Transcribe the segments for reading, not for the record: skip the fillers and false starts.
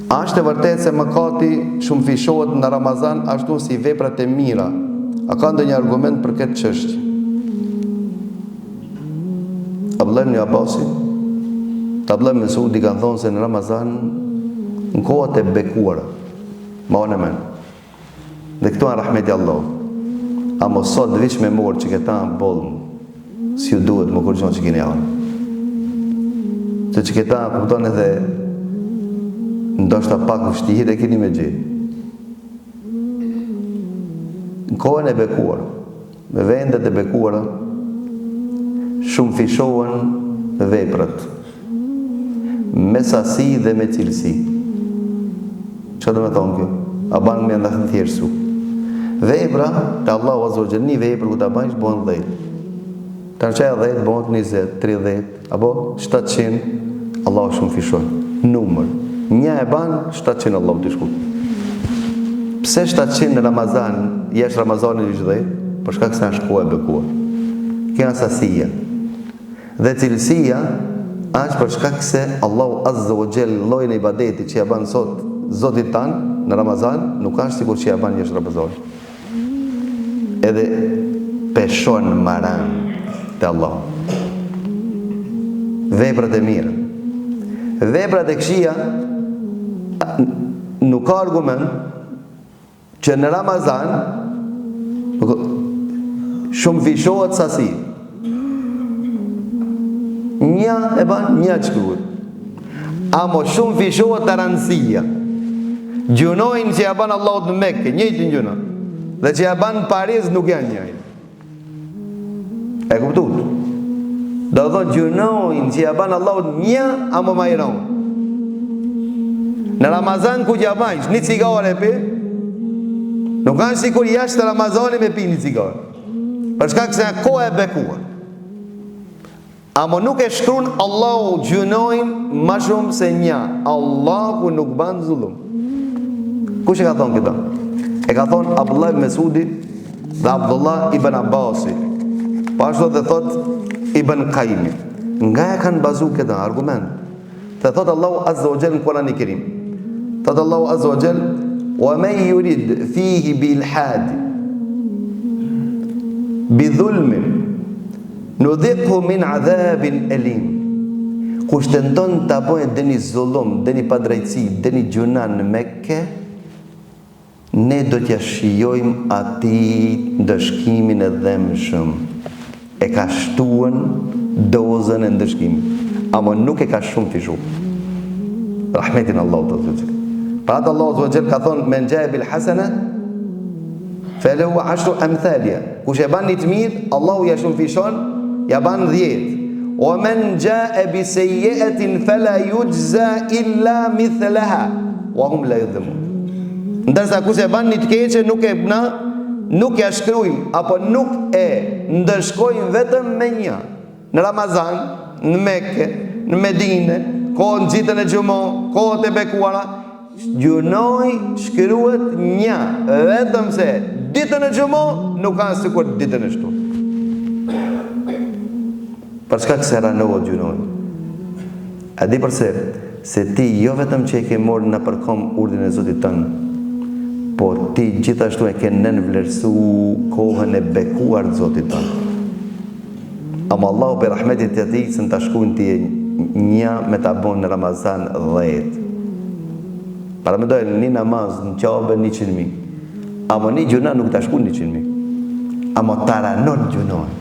Është e vërtetë se mëkati shumë fishohet në Ramazan ashtu si veprat e mira. A ka ndonjë argument për këtë çështje? Abdullah ibn Abbasi, Abdullah ibn Mesudi kanë thonë se në Ramazan, në kohët e bekuara, ma unë e men, dhe këtu në rahmeti Allah, a mos sot vish me morë që këta në bolën, si ju duhet më kërgjën që kini janë. Se që këta kupton edhe, ndoshta pak vështirë e kini me gjithë. Në kohën e bekuara, me vendet e bekuara, shumë fishohen veprat, me sasi dhe me cilësi. Që do me thonë kjo? A banë me ndahën thjeshtu. Vepra, të Allahu Azza wa Jalla, një vepër ku ta bëjsh bëhen 10. Të në qeja 10, bëhen 20, 30, apo 700, Allahu shumë fishon. Numër. Një e banë, 700 Allahu të shku. Pse 700 në Ramazan, jesh Ramazani 10, për shkak se është kohë e bekuar. Kjo është sasia. Dhe cilësia është për shkak se Allahu Azza wa Jalla llojin e ibadeti që ja bën sot Zotit tanë në Ramazan, nuk është sikur që ja bën jashtë Ramazanit. Edhe peshon maran te Allah. Veprat e mira. Veprat e këqija nuk ka argument që në Ramazan shumë fishohet sasi. Një e ban, një që kruhet. Amo shumë fishohet të rëndësia. Gjunojnë që ja ban Allahut në Mekke, njëjtë në gjuna. Dhe që ja ban në Paris nuk janë njëjtë. E kuptut? Do thotë gjunojnë që ja ban Allahut një, amo ma i ronë. Në Ramazan ku që ja banjsh, një cigare pi, nuk kanë si kur jashtë Ramazani me pi një cigare. Për shkak se kohë e bekuar. Amo nuk e shkruan Allahu gjunojnë ma shumë se një. Allahu nuk ban zullum. Kush e ka thonë këta? E ka thonë Abdullah ibn Mesudi dhe Abdullah ibn Abbasi. Pashto dhe thot Ibn Qayyim. Nga e kanë bazu këta argument? Dhe thot Allahu Azza wa Jalla në Kur'an e Kerim. Thot Allahu Azza wa Jalla wa man yurid fihi bil had bi dhulmin nudhiqhu min adhabin alim. Kush tenton ta bëjë dëni zullum, dëni padrejtësi, dëni gjuna në Mekke, ne do t'ja shijojmë ati ndëshkimin e dhemshëm. E ka shtuën dozën e ndëshkimit, ama nuk e ka shumë fishu. Rahmetin Allah të të të. Pra atë Allah të të ka thonë, men gjaj bil hasana, felehu ashtu amthalia. Kush e ban një të mirë, Allahu ja shumë fishon, ja ban 10. O men gjaj bi sejjetin fela yujza illa mithlaha, wa hum la yudhimun. Ndërsa kush e ban një të keqe, nuk ja shkrujmë, apo nuk e ndërshkojmë vetëm me një. Në Ramazan, në Mekke, në Medine, kohën gjitën e gjumo, kohët e bekuara, gjunoj shkruhet një, vetëm se ditën e gjumo nuk kanë sikur ditën e shtu. Për shkak se ranohet gjunoj. A di përse? Se ti jo vetëm që e ke morë në përkom urdin e Zotit tënë, po ti gjithashtu e ke nënvlerësu kohën e bekuar Zotit tënë. Ama Allahu për rahmetit të ti, së në të shkujnë ti një me të abonë në Ramazan 10. Para me dojnë një namaz në qabe 100.000. Ama një gjuna nuk të shkujnë 100.000. Ama të ranon gjunohen.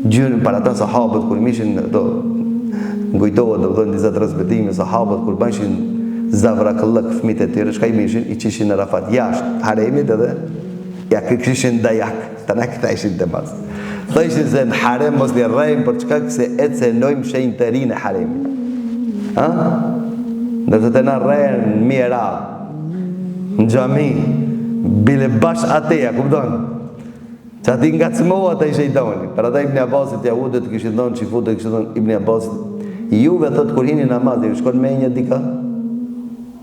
Gjunë para ta sahabët kur mishin ngujtohet dhe vëdhën disa transmitime, sahabët kur bëjshin zavrakëllëk fëmit e tjere, shka i mishin, i qishin në Rafat jashtë haremit edhe ja këshishin dajak, të ne këta ishin të mas. Të ishin se në harem mos një rejmë për çka këse e cenojmë shenjë të rinë e haremit. Ndërse të në rejnë në mjera, në gjami, bile bash ateja, kuptonë? Që ati nga cmoha të i shejtoni. Për ata Ibn Abbasit jahudet të këshin thonë, qifut të këshin thonë Ibn Abbasit, juve thot kur hini namaz, ju shkon me një dika?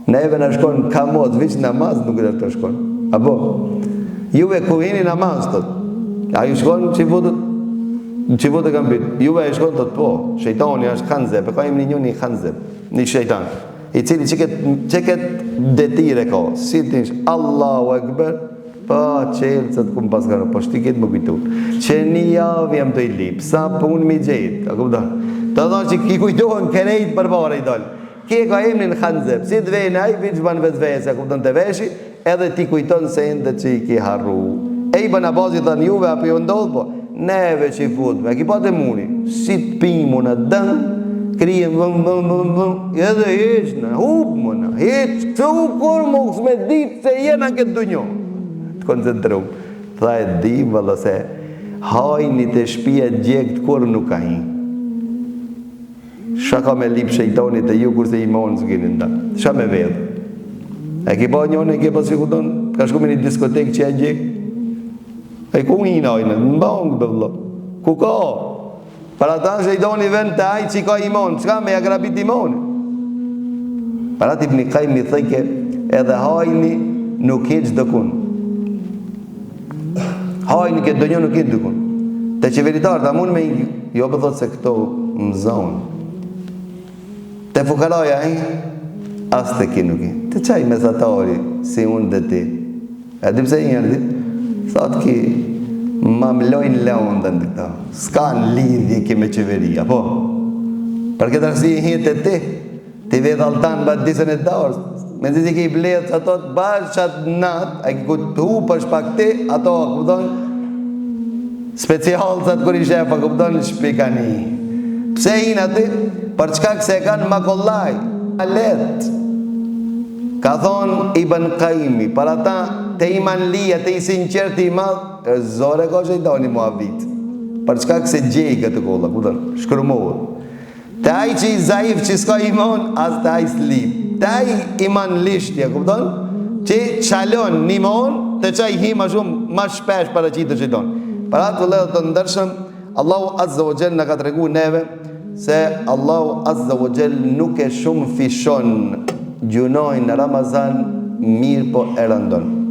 Neve në shkon kamot, viç namaz nuk e të shkon. Apo? Juve kur hini namaz, thot. A ju shkon qifut e kam bitë. Juve e shkon, thot, po, shejtoni është khanzeb, e ka im një khanzeb, një shejtan. i cili që këtë detire ka, si të nishë, Allahu Ekber, pa qelë që të kumë paskanë, po shti këtë më kujtu, që një javë jam të i lipë, sa punë mi gjetë, a kupta, të thonë që ki kujtohen kërejt për bare i dollë, ki e ka emnin Khanzeb, si të vejnë aj, vinë që banë vetë vejë, se kuptën të veshi, edhe ti kujton se endë që i ki harru. E i bën Abasi thënë juve, apo ju ndodhë, po, neve që i futme, ki pa të muni, si të pimu në dënë, krijem edhe heq në hupë më në, heq, që hupë kur më kësë me ditë se jena këtë dunjo. Të koncentrum, tha e di, vëllë se, hajni të shpia gjekt kur nuk ka hi. Shaka me lip shejtonit e ju kurse i monë së kini nda. Shka me vedhë. E ki pa njone, e ki pa si kuton, ka shku me një diskotek që e gjek. E ku i najnë, në bangë dhe vëllë. Ku ka? Para ta shejtoni vend të ajë që i ka imon, qka me agrabit imoni? Para tip një kaj mi thëjke, edhe hajni nuk heq dëkun. Hajni këtë dënjo nuk heq dëkun. Te qeveritarë, ta mund me i, jo për thotë se këto më zonë. Te fukaraja as të ki nuk i. Te qaj mesatari, si unë dhe ti. E di pse i njërë dit? Thot ki, ma mlojnë leon dhe në këta. Ska në lidhje ki me qeveria, po. Për këtë arsi i hitë e ti vedh altan ba disën e darës. Me zi ki i bledhë që ato të bashkë qatë natë, a ki ku të hu për shpak ti, ato, këpëton, special të të kur i shefa, këpëton, shpikani. Pse hinë ati? Për çka këse e kanë makollaj, a letë. Ka thonë Ibn Qayyimi, për ata te iman lija, te i sinqert i madh, e zore ka që i doni mua vitë. Për çka këse gjej këtë kolla, kutën, shkërmohë. Te aj që i zaif që s'ka iman, as te aj s'lip. Te aj iman lishtja, kupton? Që qalon një mon, te qaj hi ma shumë, ma shpesh para qitë që i donë. Për atë vëllet të ndërshëm, Allahu Azza wa Jall në ka të regu neve, se Allahu Azza wa Jall nuk e shumë fishon gjunojnë në Ramazan, mirë po e rëndon.